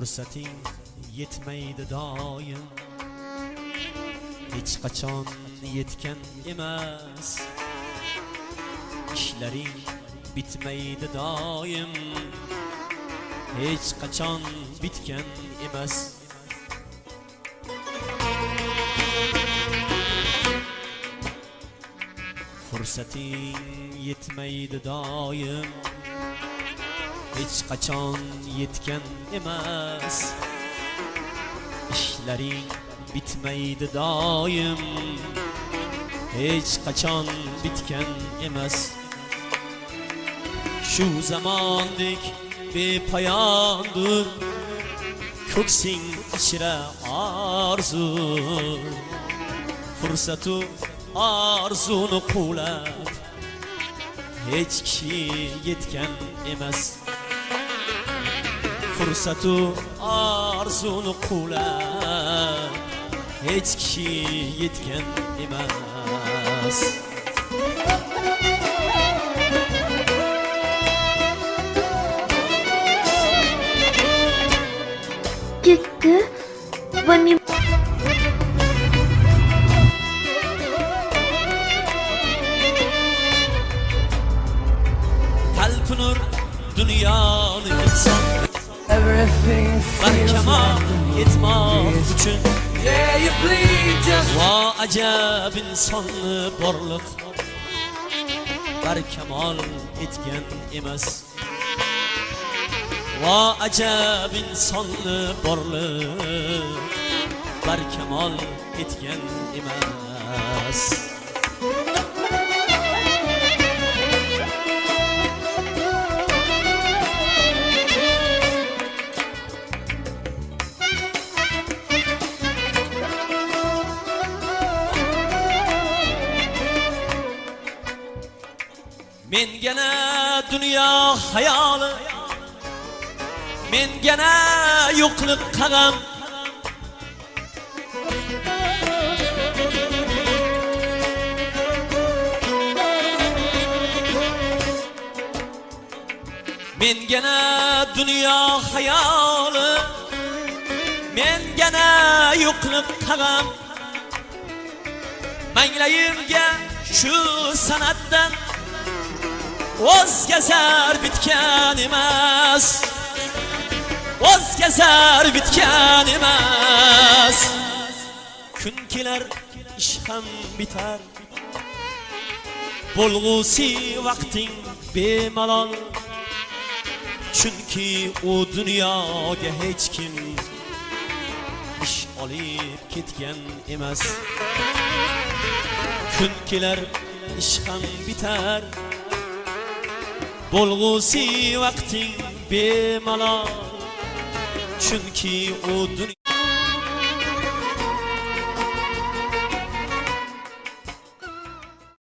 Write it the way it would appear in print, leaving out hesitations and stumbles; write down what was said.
Fırsating yetmaydi doim, hech qachon yetgan emas. İşlerin bitmaydi doim, hech qachon bitgan emas. Fırsating yetmaydi doim, hech qachon yetgan emas. İşlerin bitmaydi doim, hech qachon bitgan emas. Şu zamondek bepoyondir ko'ksing ichra orzu, fursatu arzuni quvlab hech kishi yetgan emas. Fursatu arzuni quvlab hech kishi yetgan emas. Gitti benim talpinur dunyoni inson barkamol yetmoq uchun. Va ajab insonni borliq barkamol etgan emas. Va ajab insonni borliq barkamol etgan emas. Mengana dunyo hayoli, mengana yo'qlik qag'am. Mengana dunyo hayoli, mengana yo'qlik qag'am. Manglayimga shu san'atdan o'zgazar bitgan emas. O'zgazar bitgan emas. Kun kelar ish ham bitar, bo'lg'usi vaqting bemalol. Chunki u dunyoga hech kim ish olib ketgan emas. Kun kelar ish ham bitar, bo'lg'usi vaqting bemalol. Chunki u